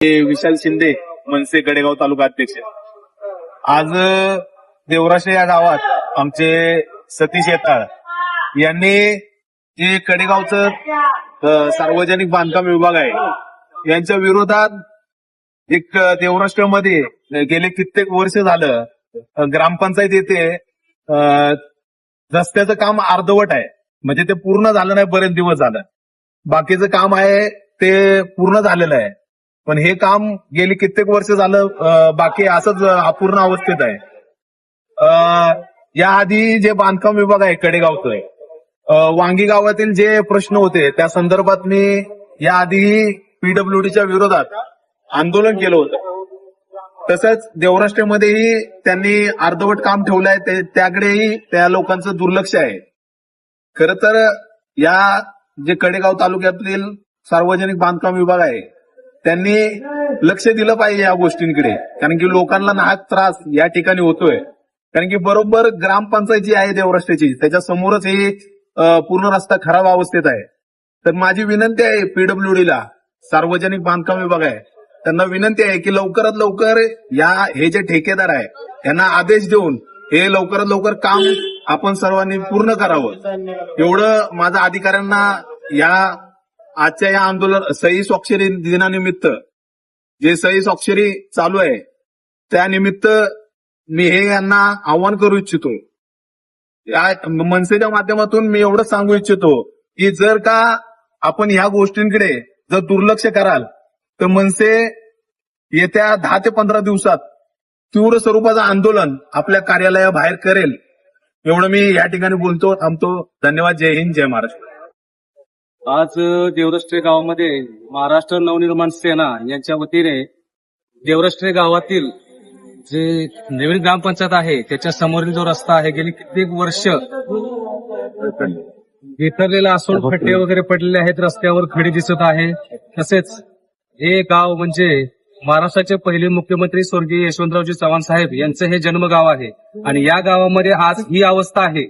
विशाल शिंदे, मनसे कडेगाव तालुका अध्यक्ष। आज देवराशे या गावात आमचे सतीश येताळ यांनी जे कडेगावचं सार्वजनिक बांधकाम विभाग आहे यांच्या विरोधात एक देवराष्ट्रामध्ये गेले कित्येक वर्ष झालं ग्रामपंचायत येथे रस्त्याचं काम अर्धवट आहे, म्हणजे ते पूर्ण झालं नाही, बरेच दिवस झालं। बाकीचं काम आहे ते पूर्ण झालेलं आहे, पण हे काम गेली कित्येक वर्ष झालं बाकी असंच अपूर्ण अवस्थेत आहे। याआधी जे बांधकाम विभाग आहे कडेगावचं, वांगी गावातील जे प्रश्न होते त्या संदर्भात मी याआधी पीडब्ल्यूडीच्या विरोधात आंदोलन केलं होतं। तसंच देवराष्ट्रामध्येही त्यांनी अर्धवट काम ठेवलं आहे, त्याकडेही त्या लोकांचं दुर्लक्ष आहे। खरं तर या जे कडेगाव तालुक्यातील सार्वजनिक बांधकाम विभाग आहे त्यांनी लक्ष दिलं पाहिजे या गोष्टींकडे, कारण की लोकांना नाहक त्रास या ठिकाणी होतोय। कारण की बरोबर ग्रामपंचायत जी आहे देवराष्ट्राची त्याच्या समोरच ही पूर्ण रस्ता खराब अवस्थेत आहे। तर माझी विनंती आहे पीडब्ल्यूडीला, सार्वजनिक बांधकाम विभाग आहे त्यांना विनंती आहे की लवकरात लवकर हे जे ठेकेदार आहे त्यांना आदेश देऊन हे लवकरात लवकर काम आपण सर्वांनी पूर्ण करावं, एवढं माझं अधिकाऱ्यांना या आजच्या या आंदोलन सही स्वाक्षरी दिनानिमित्त जे सही स्वाक्षरी चालू आहे त्यानिमित्त मी हे यांना आव्हान करू इच्छितो। मनसेच्या माध्यमातून मी एवढंच सांगू इच्छितो की जर का आपण ह्या गोष्टींकडे जर दुर्लक्ष कराल तर मनसे येत्या 10 ते 15 दिवसात तीव्र स्वरूपाचं आंदोलन आपल्या कार्यालयाबाहेर करेल, एवढं मी या ठिकाणी बोलतो, थांबतो। धन्यवाद। जय हिंद, जय महाराष्ट्र। आज देवराष्ट्रे गावामध्ये महाराष्ट्र नवनिर्माण सेना यांच्या वतीने देवराष्ट्रे गावातील जे नवीन ग्रामपंचायत आहे त्याच्या समोरील जो रस्ता आहे गेली कित्येक वर्ष विखरलेला असून खड्डे वगैरे पडलेले आहेत, रस्त्यावर खडी दिसत आहे। तसेच हे गाव म्हणजे महाराष्ट्राचे पहिले मुख्यमंत्री स्वर्गीय यशवंतरावजी चव्हाण साहेब यांचं हे जन्मगाव आहे आणि या गावामध्ये आज ही अवस्था आहे।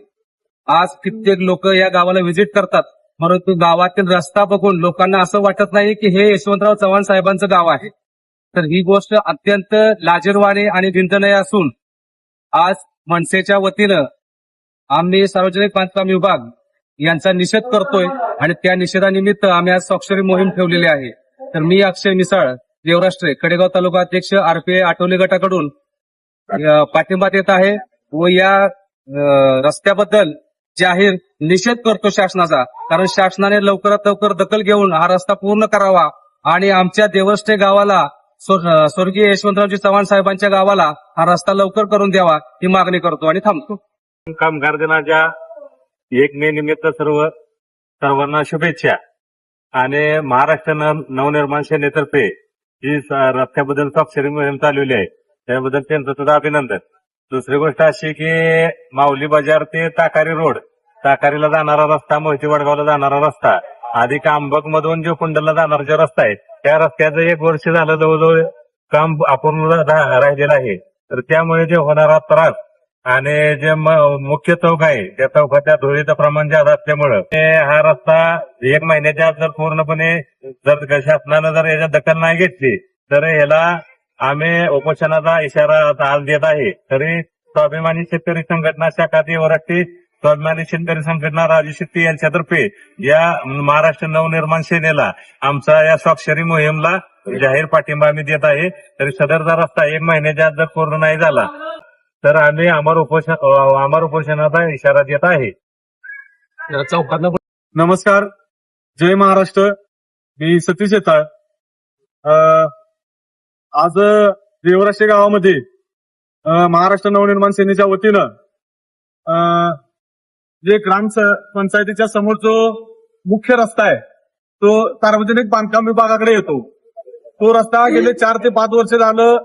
आज कित्येक लोक या गावाला व्हिजिट करतात, परंतु गावातील रस्ता बघून लोकांना असं वाटत नाही की हे यशवंतराव चव्हाण साहेबांचं गाव आहे। तर ही गोष्ट अत्यंत लाजिरवाणी आणि निंदनीय असून आज मनसेच्या वतीनं आम्ही सार्वजनिक बांधकाम विभाग यांचा निषेध करतोय आणि त्या निषेधानिमित्त आम्ही आज स्वाक्षरी मोहीम ठेवलेली आहे। तर मी अक्षय मिसाळ, देवराष्ट्रे कडेगाव तालुका अध्यक्ष आरपीआय आठवले गटाकडून पाठिंबा देत आहे व या रस्त्याबद्दल जाहीर निषेध करतो शासनाचा, कारण शासनाने लवकरात लवकर दखल घेऊन हा रस्ता पूर्ण करावा आणि आमच्या देवराष्ट्रे गावाला स्वर्गीय यशवंतरावजी चव्हाण साहेबांच्या गावाला हा रस्ता लवकर करून द्यावा ही मागणी करतो आणि थांबतो। कामगार दिनाच्या 1 मे निमित्त सर्वांना शुभेच्छा। आणि महाराष्ट्र नवनिर्माण सेनेतर्फे जी रस्त्याबद्दल स्वाक्षरी मोहीम चालवली आहे त्याबद्दल त्यांचं सुद्धा अभिनंदन। दुसरी गोष्ट अशी की माऊली बाजार ते ताकारी रोड, ताकारीला जाणारा रस्ता, मोहिते वडगावला जाणारा रस्ता, आधी कांबक मधून जो कुंडलला जाणारा जो रस्ता आहे त्या रस्त्याचं 1 वर्ष झालं जवळजवळ काम अपूर्ण राहिलेलं आहे। तर त्यामुळे जे होणारा त्रास आणि जे मुख्य चौक आहे त्या चौकातल्या धुळीचं प्रमाण जास्त असल्यामुळं हा रस्ता 1 महिन्याच्या आत जर पूर्णपणे जर शासनानं जर याच्या दखल नाही घेतली तर याला आम्ही उपोषणाचा इशारा आज देत आहे। तरी स्वाभिमानी शेतकरी संघटना शाखा देवराष्ट्रे स्वाभिमानी शेतकरी संघटना राजू शेट्टी यांच्यातर्फे या महाराष्ट्र नवनिर्माण सेनेला आमचा या स्वाक्षरी मोहीमला जाहीर पाठिंबा आम्ही देत आहे। तरी सदरचा रस्ता 1 महिन्याच्या आत जर पूर्ण नाही झाला तर आम्ही अमर उपोषणाचा इशारा देत आहे। नमस्कार, जय महाराष्ट्र। मी सतीश येताळ। आज देवराष्ट्रे गावामध्ये महाराष्ट्र नवनिर्माण सेनेच्या वतीनं जे ग्रामपंचायतीच्या समोर जो मुख्य रस्ता आहे तो सार्वजनिक बांधकाम विभागाकडे येतो, तो रस्ता गेले 4 ते 5 वर्ष झालं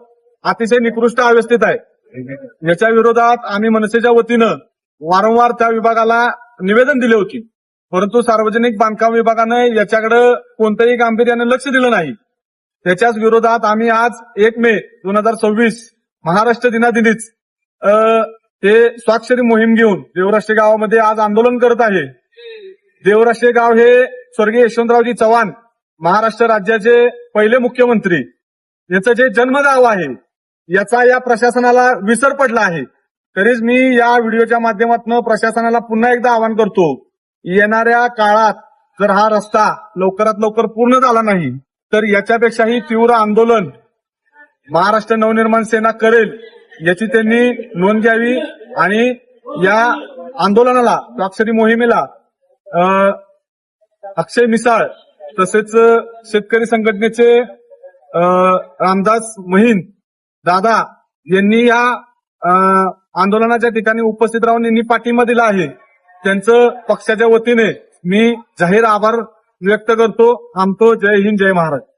अतिशय निकृष्ट अवस्थेत आहे। याच्या विरोधात आम्ही मनसेच्या वतीनं वारंवार त्या विभागाला निवेदन दिले होते, परंतु सार्वजनिक बांधकाम विभागानं याच्याकडे कोणत्याही गांभीर्याने लक्ष दिलं नाही। त्याच्याच विरोधात आम्ही आज 1 मे 2026 महाराष्ट्र दिनादिनीच हे स्वाक्षरी मोहीम घेऊन देवराष्ट्रे गावामध्ये आज आंदोलन करत आहे। देवराष्ट्रे गाव हे स्वर्गीय यशवंतरावजी चव्हाण महाराष्ट्र राज्याचे पहिले मुख्यमंत्री याचं जे जन्मगाव आहे याचा या प्रशासनाला विसर पडला आहे. तरीच मी या व्हिडिओच्या माध्यमातून प्रशासनाला पुन्हा एकदा आवाहन करतो, येणाऱ्या काळात जर हा रस्ता लवकरात लवकर पूर्ण झाला नाही तर याच्यापेक्षाही तीव्र आंदोलन महाराष्ट्र नवनिर्माण सेना करेल याची त्यांनी नोंद घ्यावी आणि या आंदोलनाला, स्वाक्षरी मोहिमेला अक्षय मिसाळ तसेच शेतकरी संघटनेचे रामदास महिंद दादा यांनी या आंदोलनाच्या ठिकाणी उपस्थित राहून यांनी पाठिंबा दिला आहे. त्यांचं पक्षाच्या वतीने मी जाहीर आभार व्यक्त करतो. थांबतो. जय हिंद, जय महाराष्ट्र.